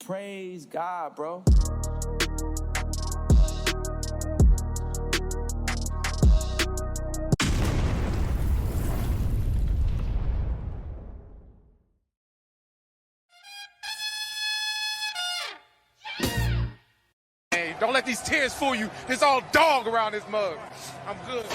Praise God, bro. Hey, don't let these tears fool you. There's all dog around this mug. I'm good.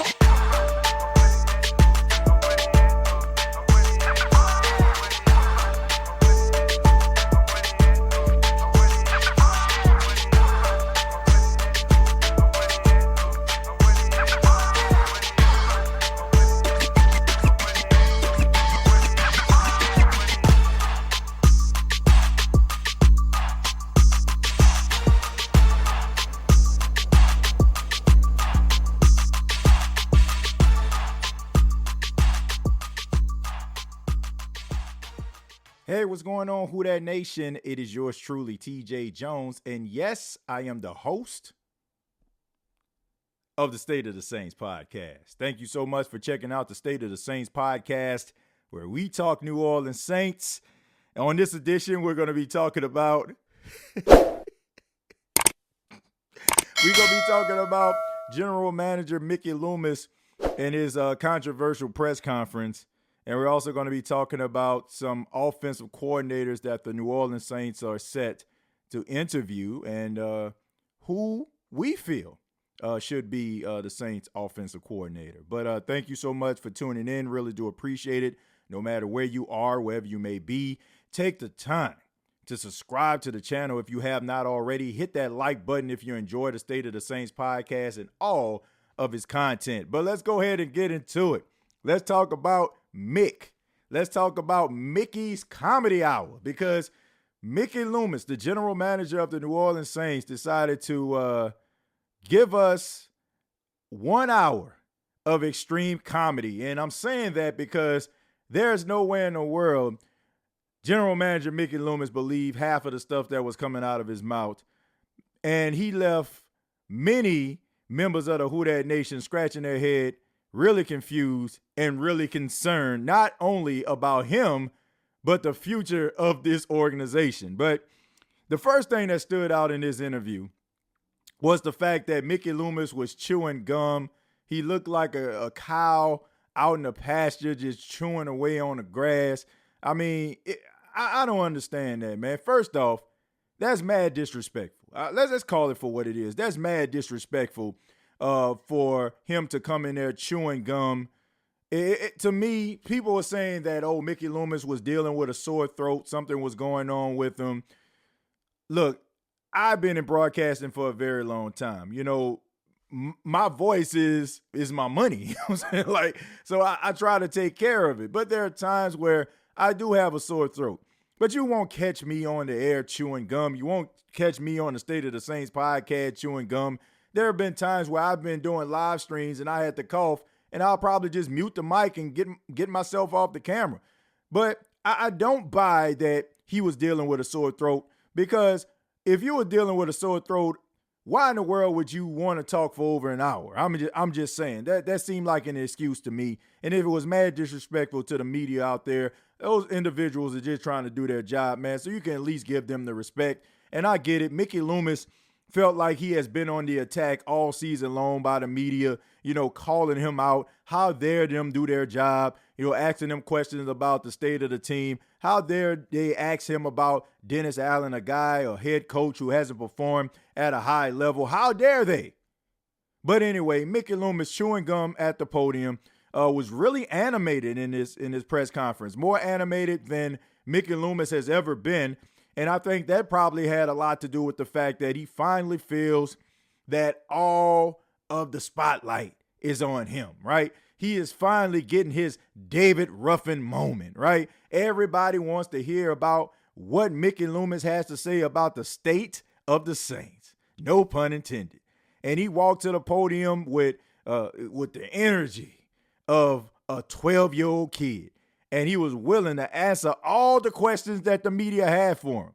Hey, what's going on, Who Dat Nation? It is yours truly, TJ Jones. And yes, I am the host of the State of the Saints podcast. Thank you so much for checking out the State of the Saints podcast, where we talk New Orleans Saints. And on this edition, we're going to be talking about General Manager Mickey Loomis and his controversial press conference. And we're also going to be talking about some offensive coordinators that the New Orleans Saints are set to interview and who we feel should be the Saints offensive coordinator. But thank you so much for tuning in. Really do appreciate it. No matter where you are, wherever you may be, take the time to subscribe to the channel if you have not already. Hit that like button if you enjoy the State of the Saints podcast and all of its content. But let's go ahead and get into it. Let's talk about Mick. Let's talk about Mickey's Comedy Hour, because Mickey Loomis, the general manager of the New Orleans Saints, decided to give us 1 hour of extreme comedy. And I'm saying that because there's nowhere in the world General Manager Mickey Loomis believed half of the stuff that was coming out of his mouth. And he left many members of the Who Dat Nation scratching their head, really confused and really concerned, not only about him, but the future of this organization. But the first thing that stood out in this interview was the fact that Mickey Loomis was chewing gum. He looked like a cow out in the pasture just chewing away on the grass. I mean, I don't understand that, man. First off, that's mad disrespectful. Let's just call it for what it is. That's mad disrespectful for him to come in there chewing gum. To me, people were saying that, oh, Mickey Loomis was dealing with a sore throat. Something was going on with him. Look, I've been in broadcasting for a very long time. You know, my voice is my money. You know what I'm saying? Like, so I try to take care of it. But there are times where I do have a sore throat. But you won't catch me on the air chewing gum. You won't catch me on the State of the Saints podcast chewing gum. There have been times where I've been doing live streams and I had to cough, and I'll probably just mute the mic and get myself off the camera. But I don't buy that he was dealing with a sore throat, because if you were dealing with a sore throat, why in the world would you want to talk for over an hour? I'm just saying that seemed like an excuse to me. And if it was mad disrespectful to the media out there, those individuals are just trying to do their job, man. So you can at least give them the respect. And I get it. Mickey Loomis felt like he has been on the attack all season long by the media, you know, calling him out. How dare them do their job, you know, asking them questions about the state of the team. How dare they ask him about Dennis Allen, a guy, a head coach who hasn't performed at a high level. How dare they? But anyway, Mickey Loomis chewing gum at the podium was really animated in this press conference, more animated than Mickey Loomis has ever been. And I think that probably had a lot to do with the fact that he finally feels that all of the spotlight is on him, right? He is finally getting his David Ruffin moment, right? Everybody wants to hear about what Mickey Loomis has to say about the state of the Saints. No pun intended. And he walked to the podium with the energy of a 12-year-old kid. And he was willing to answer all the questions that the media had for him.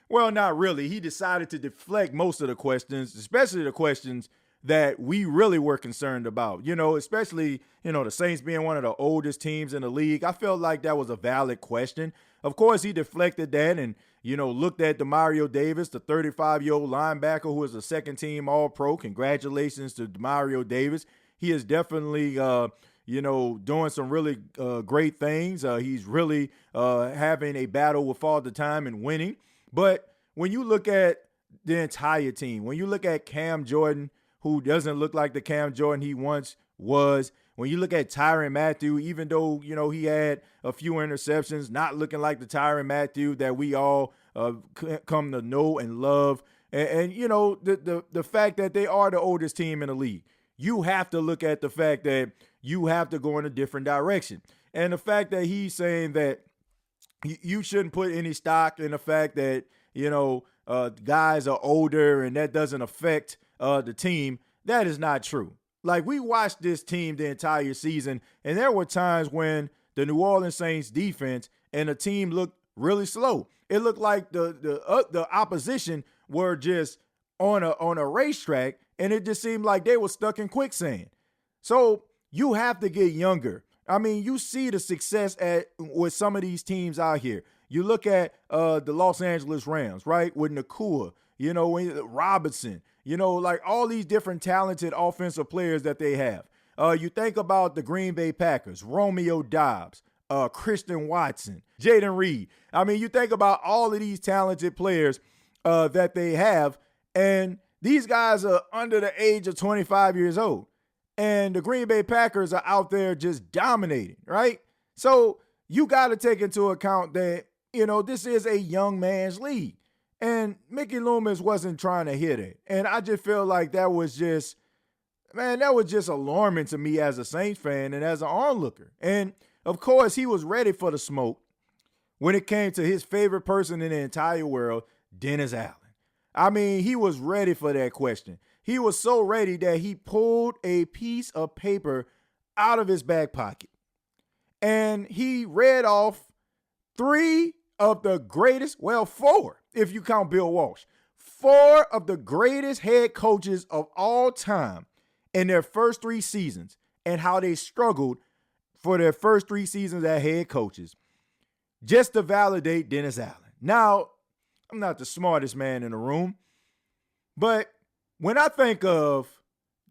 Well, not really. He decided to deflect most of the questions, especially the questions that we really were concerned about, especially, the Saints being one of the oldest teams in the league. I felt like that was a valid question. Of course, he deflected that and, looked at Demario Davis, the 35-year-old linebacker who is a second-team All-Pro. Congratulations to Demario Davis. He is definitely, doing some really great things. He's really having a battle with Father Time and winning. But when you look at the entire team, when you look at Cam Jordan, who doesn't look like the Cam Jordan he once was, when you look at Tyrann Mathieu, even though, he had a few interceptions, not looking like the Tyrann Mathieu that we all come to know and love. And the fact that they are the oldest team in the league, you have to look at the fact that you have to go in a different direction. And the fact that he's saying that you shouldn't put any stock in the fact that, guys are older and that doesn't affect the team, that is not true. Like, we watched this team the entire season, and there were times when the New Orleans Saints defense and the team looked really slow. It looked like the opposition were just on a racetrack, and it just seemed like they were stuck in quicksand. So you have to get younger. I mean, you see the success with some of these teams out here. You look at the Los Angeles Rams, right, with Nakua, Robinson, like all these different talented offensive players that they have. You think about the Green Bay Packers, Romeo Doubs, Christian Watson, Jaden Reed. I mean, you think about all of these talented players that they have, and these guys are under the age of 25 years old. And the Green Bay Packers are out there just dominating, right? So you got to take into account that, this is a young man's league. And Mickey Loomis wasn't trying to hit it. And I just feel like that was just alarming to me as a Saints fan and as an onlooker. And, of course, he was ready for the smoke when it came to his favorite person in the entire world, Dennis Allen. I mean, he was ready for that question. He was so ready that he pulled a piece of paper out of his back pocket. And he read off four, if you count Bill Walsh, 4 of the greatest head coaches of all time in their first 3 seasons and how they struggled for their first 3 seasons as head coaches, just to validate Dennis Allen. Now, I'm not the smartest man in the room, but when I think of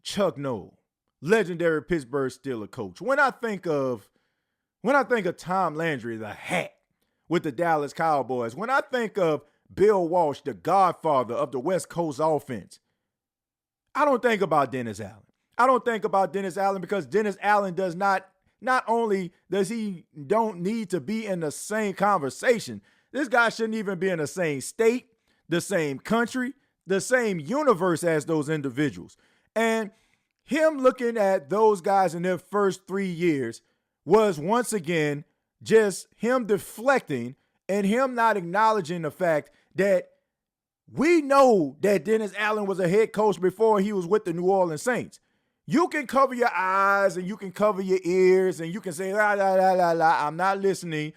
Chuck Noll, legendary Pittsburgh Steelers coach, when I think of Tom Landry, the hat with the Dallas Cowboys, when I think of Bill Walsh, the godfather of the West Coast offense, I don't think about Dennis Allen. I don't think about Dennis Allen because Dennis Allen does not only does he don't need to be in the same conversation, this guy shouldn't even be in the same state, the same country, the same universe as those individuals. And him looking at those guys in their first 3 years was once again just him deflecting and him not acknowledging the fact that we know that Dennis Allen was a head coach before he was with the New Orleans Saints. You can cover your eyes and you can cover your ears and you can say, la, la, la, la, la, I'm not listening.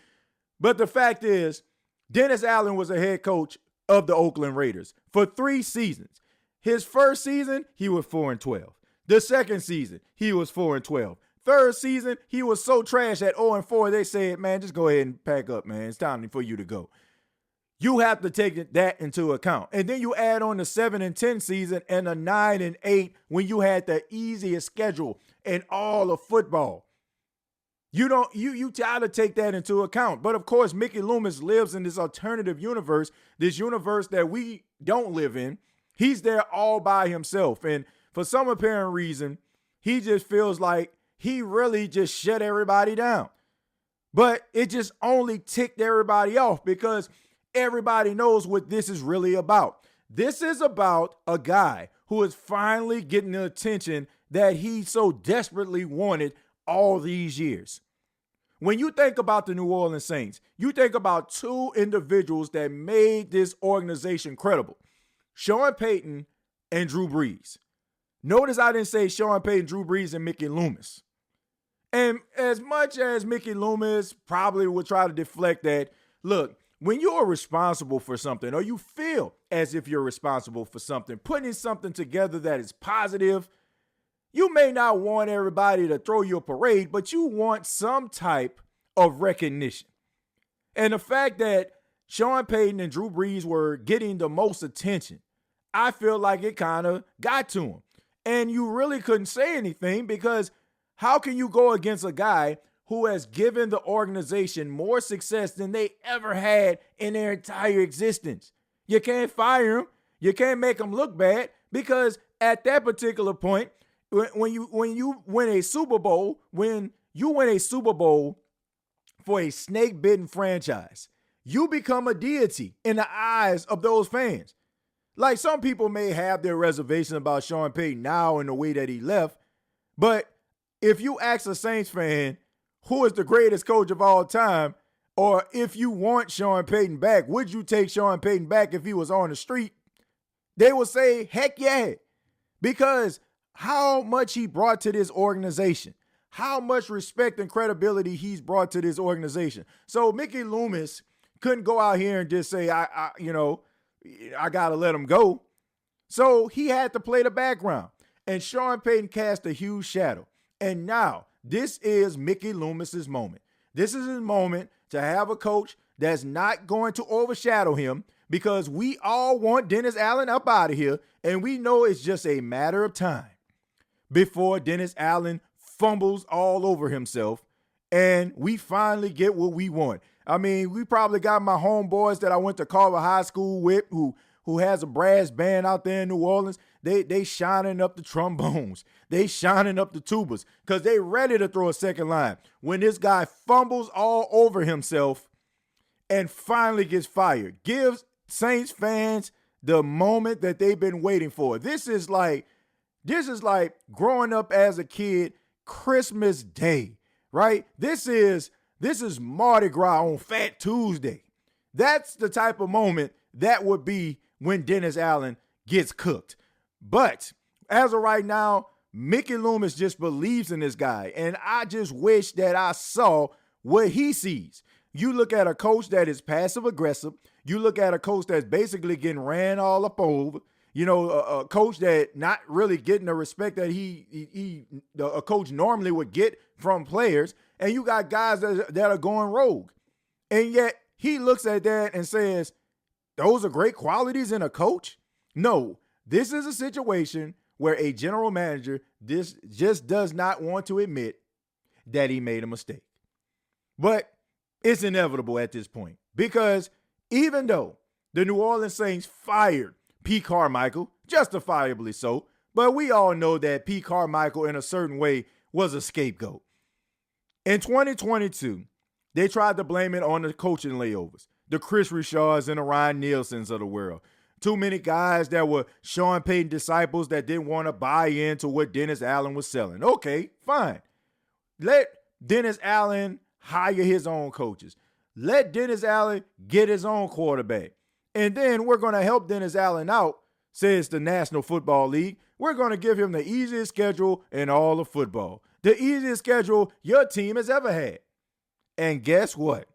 But the fact is, Dennis Allen was a head coach of the Oakland Raiders for 3 seasons. His first season, he was 4-12. The second season, he was 4-12. Third season, he was so trash at 0-4, they said, man, just go ahead and pack up, man. It's time for you to go. You have to take that into account. And then you add on the 7-10 season and a 9-8 when you had the easiest schedule in all of football. You try to take that into account. But of course, Mickey Loomis lives in this alternative universe, this universe that we don't live in. He's there all by himself. And for some apparent reason, he just feels like he really just shut everybody down. But it just only ticked everybody off because everybody knows what this is really about. This is about a guy who is finally getting the attention that he so desperately wanted all these years. When you think about the New Orleans Saints, you think about 2 individuals that made this organization credible. Sean Payton and Drew Brees. Notice I didn't say Sean Payton, Drew Brees, and Mickey Loomis. And as much as Mickey Loomis probably would try to deflect that, look, when you are responsible for something, or you feel as if you're responsible for something, putting something together that is positive, you may not want everybody to throw you a parade, but you want some type of recognition. And the fact that Sean Payton and Drew Brees were getting the most attention, I feel like it kind of got to him. And you really couldn't say anything, because how can you go against a guy who has given the organization more success than they ever had in their entire existence? You can't fire him. You can't make him look bad, because at that particular point, when you win a Super Bowl, for a snake-bitten franchise, you become a deity in the eyes of those fans. Like, some people may have their reservations about Sean Payton now and the way that he left, but if you ask a Saints fan who is the greatest coach of all time, or if you want Sean Payton back, would you take Sean Payton back if he was on the street? They will say, heck yeah, because how much he brought to this organization, how much respect and credibility he's brought to this organization. So Mickey Loomis couldn't go out here and just say, I got to let him go. So he had to play the background. And Sean Payton cast a huge shadow. And now this is Mickey Loomis's moment. This is his moment to have a coach that's not going to overshadow him, because we all want Dennis Allen up out of here. And we know it's just a matter of time before Dennis Allen fumbles all over himself and we finally get what we want. I mean, we probably got my homeboys that I went to Carver High School with who has a brass band out there in New Orleans. They shining up the trombones. They shining up the tubas, because they ready to throw a second line when this guy fumbles all over himself and finally gets fired. Gives Saints fans the moment that they've been waiting for. This is like growing up as a kid, Christmas Day, right? This is Mardi Gras on Fat Tuesday. That's the type of moment that would be when Dennis Allen gets cooked. But as of right now, Mickey Loomis just believes in this guy. And I just wish that I saw what he sees. You look at a coach that is passive aggressive. You look at a coach that's basically getting ran all up over. A coach that not really getting the respect that a coach normally would get from players. And you got guys that are going rogue. And yet he looks at that and says, those are great qualities in a coach? No, this is a situation where a general manager just does not want to admit that he made a mistake. But it's inevitable at this point, because even though the New Orleans Saints fired Pete Carmichael, justifiably so, but we all know that Pete Carmichael in a certain way was a scapegoat. In 2022, they tried to blame it on the coaching layovers, the Chris Richards and the Ryan Nielsen's of the world. Too many guys that were Sean Payton disciples that didn't want to buy into what Dennis Allen was selling. Okay, fine. Let Dennis Allen hire his own coaches. Let Dennis Allen get his own quarterback. And then we're going to help Dennis Allen out, says the National Football League. We're going to give him the easiest schedule in all of football. The easiest schedule your team has ever had. And guess what?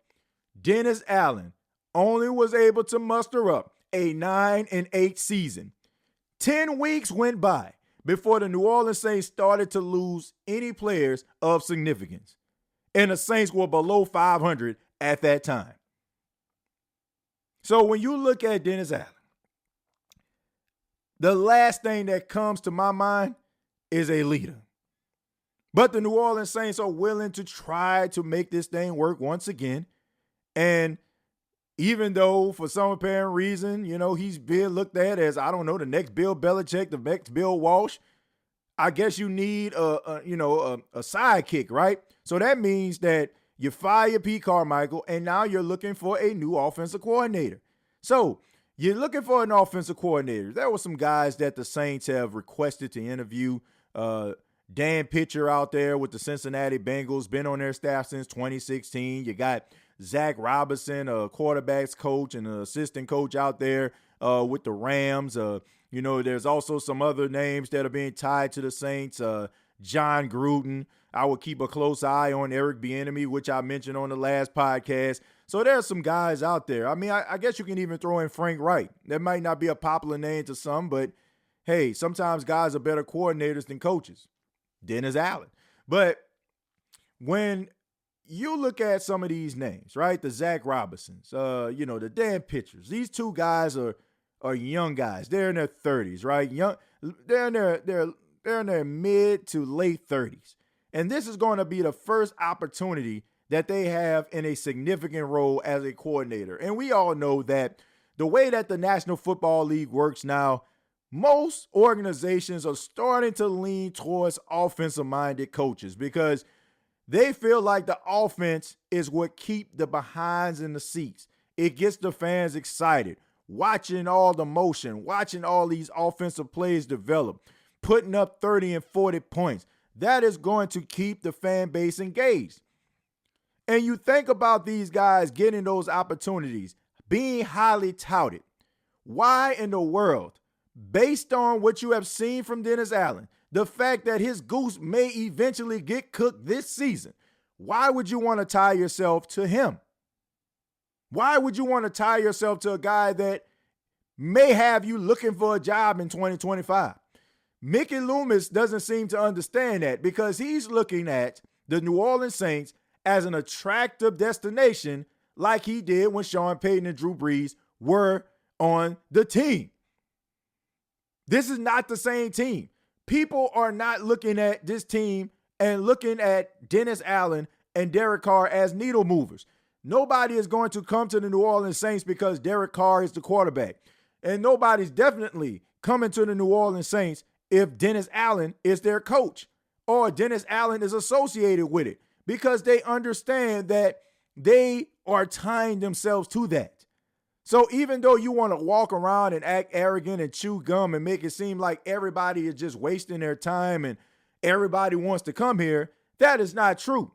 Dennis Allen only was able to muster up a 9-8 season. 10 weeks went by before the New Orleans Saints started to lose any players of significance. And the Saints were below 500 at that time. So when you look at Dennis Allen, the last thing that comes to my mind is a leader. But the New Orleans Saints are willing to try to make this thing work once again. And even though for some apparent reason, he's being looked at as, I don't know, the next Bill Belichick, the next Bill Walsh, I guess you need a sidekick, right? So that means that you fire Pete Carmichael and now you're looking for a new offensive coordinator. So you're looking for an offensive coordinator. There were some guys that the Saints have requested to interview. Dan Pitcher out there with the Cincinnati Bengals, been on their staff since 2016. You got Zach Robinson, a quarterbacks coach and an assistant coach out there with the Rams. There's also some other names that are being tied to the Saints. John Gruden. I would keep a close eye on Eric Bieniemy, which I mentioned on the last podcast. So there's some guys out there. I mean, I guess you can even throw in Frank Wright. That might not be a popular name to some, but hey, sometimes guys are better coordinators than coaches. Dennis Allen. But when you look at some of these names, right? The Zach Robinsons, the Dan Pitchers. These two guys are young guys. They're in their 30s, right? They're in their mid to late 30s. And this is going to be the first opportunity that they have in a significant role as a coordinator. And we all know that the way that the National Football League works now, most organizations are starting to lean towards offensive-minded coaches because they feel like the offense is what keep the behinds in the seats. It gets the fans excited, watching all the motion, watching all these offensive plays develop, putting up 30 and 40 points. That is going to keep the fan base engaged. And you think about these guys getting those opportunities, being highly touted. Why in the world, based on what you have seen from Dennis Allen, the fact that his goose may eventually get cooked this season, why would you want to tie yourself to him? Why would you want to tie yourself to a guy that may have you looking for a job in 2025? Mickey Loomis doesn't seem to understand that because he's looking at the New Orleans Saints as an attractive destination like he did when Sean Payton and Drew Brees were on the team. This is not the same team. People are not looking at this team and looking at Dennis Allen and Derek Carr as needle movers. Nobody is going to come to the New Orleans Saints because Derek Carr is the quarterback. And nobody's definitely coming to the New Orleans Saints if Dennis Allen is their coach or Dennis Allen is associated with it because they understand that they are tying themselves to that. So even though you want to walk around and act arrogant and chew gum and make it seem like everybody is just wasting their time and everybody wants to come here, that is not true.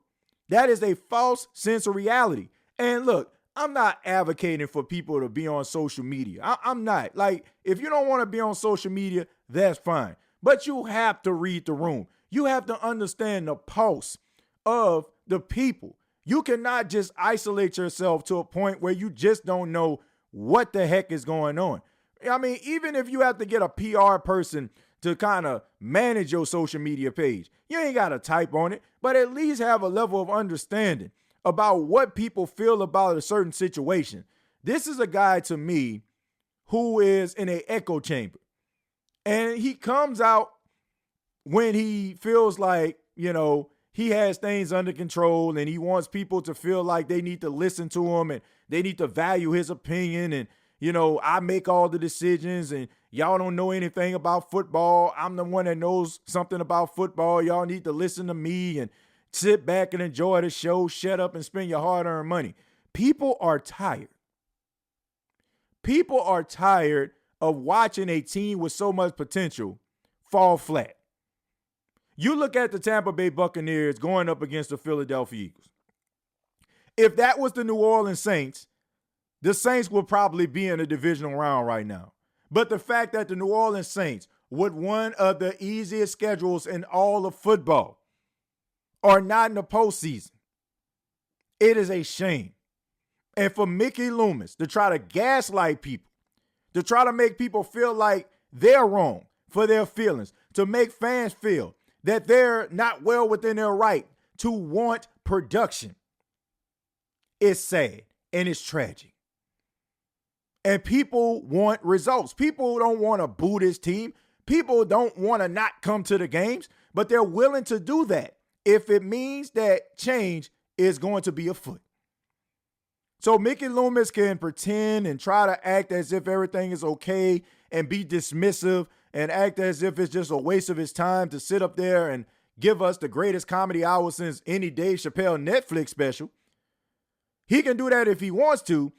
That is a false sense of reality. And look, I'm not advocating for people to be on social media. I'm not. Like, if you don't want to be on social media, that's fine. But you have to read the room. You have to understand the pulse of the people. You cannot just isolate yourself to a point where you just don't know what the heck is going on. I mean, even if you have to get a PR person to kind of manage your social media page, you ain't got to type on it, but at least have a level of understanding about what people feel about a certain situation. This is a guy to me who is in an echo chamber. And he comes out when he feels like, he has things under control and he wants people to feel like they need to listen to him and they need to value his opinion. And, I make all the decisions and y'all don't know anything about football. I'm the one that knows something about football. Y'all need to listen to me and sit back and enjoy the show, shut up and spend your hard-earned money. People are tired. People are tired of watching a team with so much potential fall flat. You look at the Tampa Bay Buccaneers going up against the Philadelphia Eagles. If that was the New Orleans Saints, the Saints would probably be in a divisional round right now. But the fact that the New Orleans Saints, with one of the easiest schedules in all of football, are not in the postseason, it is a shame. And for Mickey Loomis to try to gaslight people, to try to make people feel like they're wrong for their feelings, to make fans feel that they're not well within their right to want production, it's sad and it's tragic. And people want results. People don't want to boo this team. People don't want to not come to the games, but they're willing to do that if it means that change is going to be afoot. So Mickey Loomis can pretend and try to act as if everything is okay and be dismissive and act as if it's just a waste of his time to sit up there and give us the greatest comedy hour since any Dave Chappelle Netflix special. He can do that if he wants to,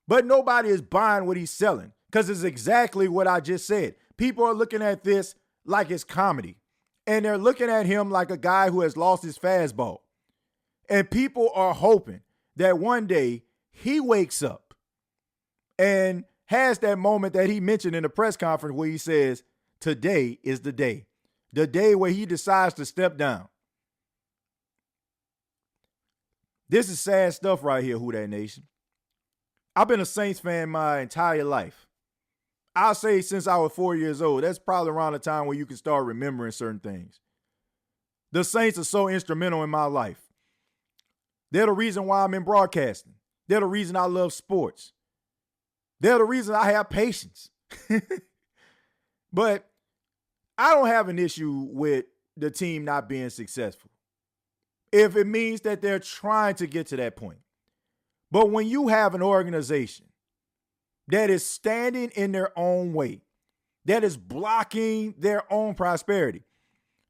but nobody is buying what he's selling because it's exactly what I just said. People are looking at this like it's comedy, and they're looking at him like a guy who has lost his fastball. And people are hoping that one day he wakes up and has that moment that he mentioned in the press conference where he says, today is the day where he decides to step down. This is sad stuff right here, Who Dat Nation. I've been a Saints fan my entire life. I'll say since I was 4 years old. That's probably around the time where you can start remembering certain things. The Saints are so instrumental in my life. They're the reason why I'm in broadcasting. They're the reason I love sports. They're the reason I have patience. But I don't have an issue with the team not being successful if it means that they're trying to get to that point. But when you have an organization that is standing in their own way, that is blocking their own prosperity,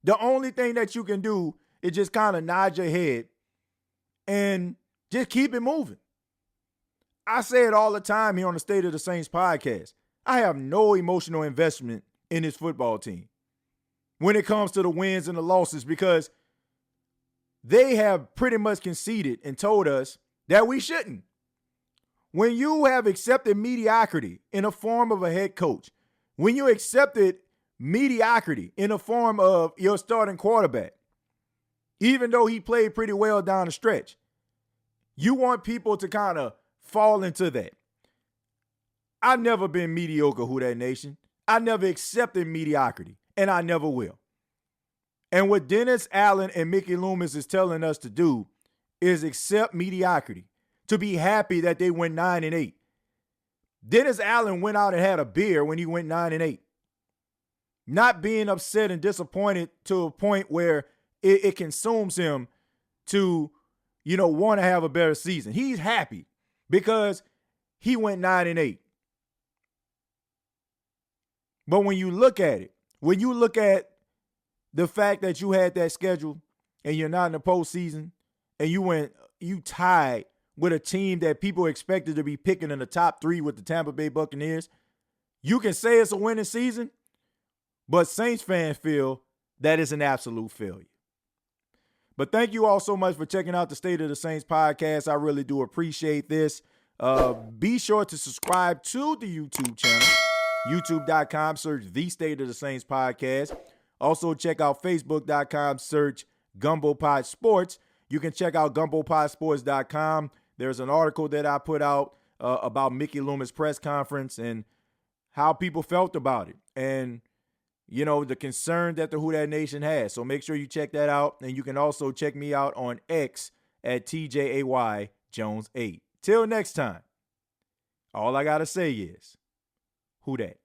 the only thing that you can do is just kind of nod your head and just keep it moving. I say it all the time here on the State of the Saints podcast. I have no emotional investment in this football team when it comes to the wins and the losses, because they have pretty much conceded and told us that we shouldn't. When you have accepted mediocrity in the form of a head coach, when you accepted mediocrity in the form of your starting quarterback, even though he played pretty well down the stretch, you want people to kind of fall into that. I've never been mediocre, Who Dat Nation. I never accepted mediocrity, and I never will. And what Dennis Allen and Mickey Loomis is telling us to do is accept mediocrity, to be happy that they went 9-8. Dennis Allen went out and had a beer when he went 9-8. Not being upset and disappointed to a point where it consumes him to, want to have a better season. He's happy because he went 9-8. But when you look at it, when you look at the fact that you had that schedule and you're not in the postseason and you tied with a team that people expected to be picking in the top 3 with the Tampa Bay Buccaneers, you can say it's a winning season, but Saints fans feel that it's an absolute failure. But thank you all so much for checking out the State of the Saints podcast. I really do appreciate this. Be sure to subscribe to the YouTube channel, youtube.com, search The State of the Saints podcast. Also check out facebook.com, search Gumbo Pod Sports. You can check out gumbopodsports.com. There's an article that I put out about Mickey Loomis' press conference and how people felt about it. And the concern that the Who Dat Nation has. So make sure you check that out. And you can also check me out on X at TJAY Jones 8. Till next time, all I got to say is, Who Dat?